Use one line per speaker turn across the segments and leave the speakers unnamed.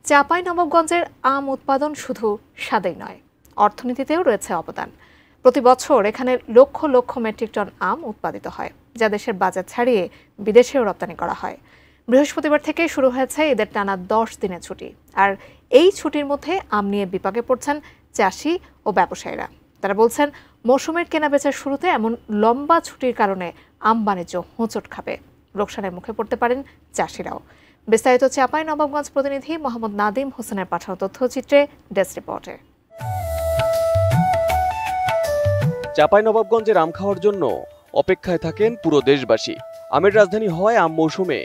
চাঁপাইনবাবগঞ্জের আম উৎপাদন শুধু স্বাদেই নয়, অর্থনীতিতেও রয়েছে অবদান। প্রতি বছর এখানে লক্ষ লক্ষ মেট্রিক টন আম উৎপাদিত হয়, যা দেশের বাজার ছাড়িয়ে বিদেশেও রপ্তানি করা হয়। বৃহস্পতিবার থেকে শুরু হয়েছে এদের টানা 10 দিনের ছুটি। আর এই ছুটির মধ্যে আম নিয়ে বিপাকে পড়ছেন চাষি ও ব্যবসায়ীরা। তারা বলছেন, মৌসুমের কেনাবেচার শুরুতে এমন লম্বা ছুটির কারণে আম বাণিজ্য হোঁচট খাবে, লোকসানের মুখে পড়তে পারেন চাষিরাও। বিস্তারিত চাঁপাইনবাবগঞ্জ প্রতিনিধি মোহাম্মদ নাদিম হোসেনের পাঠানো তথ্যচিত্রে ডেস্ক রিপোর্টে।
চাঁপাইনবাবগঞ্জের আম খাওয়ার জন্য অপেক্ষায় থাকেন পুরো দেশবাসী। আমের রাজধানী হওয়ায় আম মৌসুমে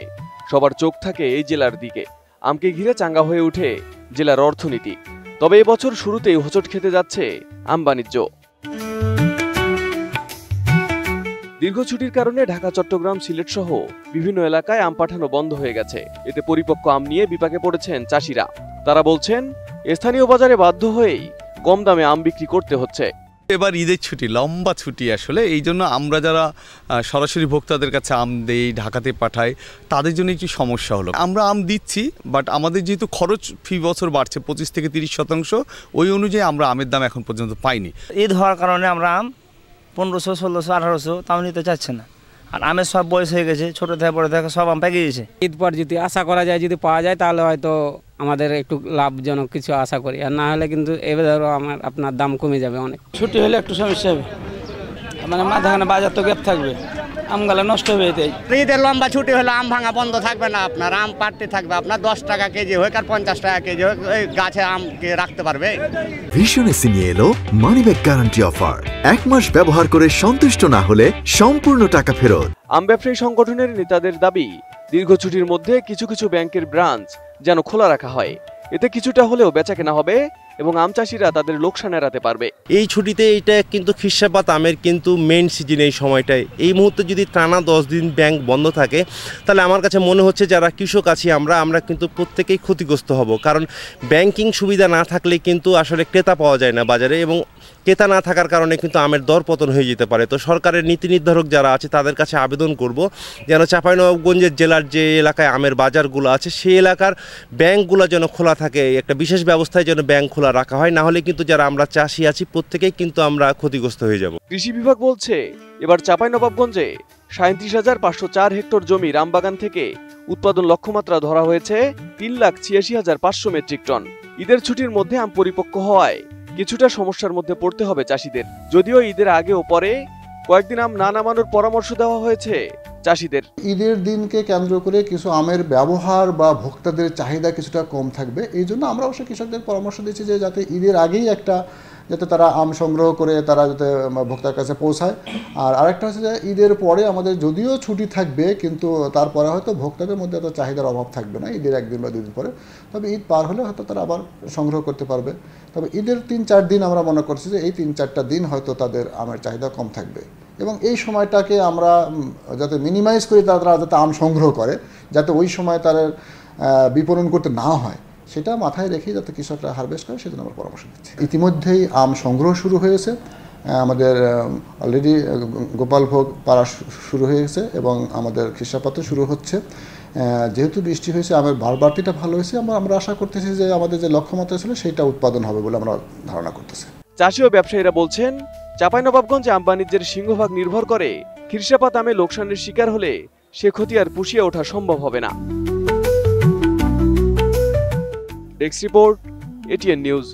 সবার চোখ থাকে এই জেলার দিকে। আমকে ঘিরে চাঙ্গা হয়ে ওঠে জেলার অর্থনীতি। তবে এবছর শুরুতেই হোঁচট খেতে যাচ্ছে আম বাণিজ্য। দীর্ঘ ছুটির কারণে ঢাকা, চট্টগ্রাম, সিলেট সহ বিভিন্ন এলাকায় আম পাঠানো বন্ধ হয়ে গেছে। এতে পরিপক্ক আম নিয়ে বিপাকে পড়েছেন চাষিরা। তারা বলছেন, স্থানীয় বাজারে বাধ্য হয়েই কম দামে আম বিক্রি করতে হচ্ছে।
এবার ঈদের ছুটি, লম্বা ছুটি আসলে, এই জন্য আমরা যারা সরাসরি ভোক্তাদের কাছে আম দেই, ঢাকাতে পাঠাই, তাদের জন্য একটু সমস্যা হলো। আমরা আম দিচ্ছি, বাট আমাদের যেহেতু খরচ ফি বছর বাড়ছে 25 থেকে 30%, ওই অনুযায়ী আমরা আমের দাম এখন পর্যন্ত পাইনি।
ঈদ হওয়ার কারণে আমরা আম 1500, 1600, 1800 তাও নিতে চাচ্ছে না। আর আমের সব বয়স হয়ে গেছে, ছোটো থেকে বড় থেকে সব আম পেকে গেছে।
ঈদ পর যদি আশা করা যায়, যদি পাওয়া যায়, তাহলে হয়তো আমাদের একটু লাভজনক কিছু আশা করি। আর না হলে কিন্তু এবারও আপনার দাম কমে যাবে অনেক।
ছুটি হলে একটু সমস্যা হবে, মানে মাঝখানে বাজার তো গ্যাপ থাকবে, আমগুলো নষ্ট হবে। এটাই
ঈদের লম্বা ছুটি হলে আম ভাঙা বন্ধ থাকবে না, আপনার আম পাড়তে থাকবে। আপনার 10 টাকা কেজি হোক আর 50 টাকা কেজি হোক, ওই গাছে আমকে রাখতে পারবে।
ভিশন এসি নিয়ে এলো মানিব্যাগ গ্যারান্টি অফার। 1 মাস ব্যবহার করে সন্তুষ্ট না হলে সম্পূর্ণ টাকা ফেরত।
আম ব্যবসায়ী সংগঠনের নেতাদের দাবি, দীর্ঘ ছুটির মধ্যে কিছু কিছু ব্যাংকের ব্রাঞ্চ যেন খোলা রাখা হয়। এতে কিছুটা হলেও বেচাকেনা হবে এবং আম চাষিরা তাদের লোকসান এড়াতে পারবে।
এই ছুটিতে এইটা কিন্তু খিরসাপাত আমের কিন্তু মেইন সিজন। এই সময়টায়, এই মুহূর্তে যদি টানা 10 দিন ব্যাংক বন্ধ থাকে, তাহলে আমার কাছে মনে হচ্ছে যারা কৃষক আছি আমরা কিন্তু প্রত্যেকেই ক্ষতিগ্রস্ত হব। কারণ ব্যাংকিং সুবিধা না থাকলে কিন্তু আসলে ক্রেতা পাওয়া যায় না বাজারে, এবং ক্রেতা না থাকার কারণে কিন্তু আমের দর পতন হয়ে যেতে পারে। তো সরকারের নীতি নির্ধারক যারা আছে তাদের কাছে আবেদন করব যেন চাঁপাইনবাবগঞ্জের জেলার যে এলাকায় আমের বাজারগুলো আছে, সেই এলাকার ব্যাংকগুলো যেন খোলা থাকে, একটা বিশেষ ব্যবস্থায় যেন ব্যাংক খোলা রাখা হয়। না হলে কিন্তু যারা আমরা চাষি আছি প্রত্যেকেই কিন্তু আমরা ক্ষতিগ্রস্ত হয়ে যাব।
কৃষি বিভাগ বলছে, এবার চাঁপাইনবাবগঞ্জে 37,504 হেক্টর জমির আম বাগান থেকে উৎপাদন লক্ষ্যমাত্রা ধরা হয়েছে 3,86,500 মেট্রিক টন। ঈদের ছুটির মধ্যে আম পরিপক্ক হওয়ায় কিছুটা সমস্যার মধ্যে পড়তে হবে চাষিদের। যদিও ঈদের আগে ও পরে কয়েকদিন আম না নামানোর পরামর্শ দেওয়া হয়েছে চাষিদের।
ঈদের দিনকে কেন্দ্র করে কিছু আমের ব্যবহার বা ভোক্তাদের চাহিদা কিছুটা কম থাকবে। এই জন্য আমরা অবশ্য কৃষকদের পরামর্শ দিচ্ছি যে যাতে ঈদের আগেই যাতে তারা আম সংগ্রহ করে তারা যাতে ভোক্তার কাছে পৌঁছায়। আর আরেকটা হচ্ছে যে ঈদের পরে আমাদের যদিও ছুটি থাকবে, কিন্তু তারপরে হয়তো ভোক্তাদের মধ্যে এত চাহিদার অভাব থাকবে না ঈদের 1 দিন বা 2 দিন পরে। তবে ঈদ পার হলে হয়তো তারা আবার সংগ্রহ করতে পারবে। তবে ঈদের 3-4 দিন আমরা মনে করছি যে এই 3-4টা দিন হয়তো তাদের আমের চাহিদা কম থাকবে, এবং এই সময়টাকে আমরা যাতে মিনিমাইজ করি, তারা যাতে আম সংগ্রহ করে, যাতে ওই সময় তারা বিপণন করতে না হয়, সেটা মাথায় রেখে যাতে কৃষকরা হারভেস্ট করে, সেজন্য আমরা পরামর্শ দিচ্ছি। ইতিমধ্যেই আম সংগ্রহ শুরু হয়েছে, আমাদের অলরেডি গোপালভোগ পাড়া শুরু হয়েছে এবং আমাদের খিরসাপাতও শুরু হচ্ছে। যেহেতু বৃষ্টি হয়েছে, আমের বাড়তিটা ভালো হয়েছে, আমরা আশা করতেছি যে আমাদের যে লক্ষ্যমাত্রা ছিল সেটা উৎপাদন হবে বলে আমরা ধারণা করতেছি।
চাষি ও ব্যবসায়ীরা বলছেন, চাঁপাইনবাবগঞ্জে আম বাণিজ্যের সিংহভাগ নির্ভর করে খিরসাপাত আমে লোকসানের শিকার হলে সে ক্ষতি আর পুষিয়ে ওঠা সম্ভব হবে না। Desk report, ATN news.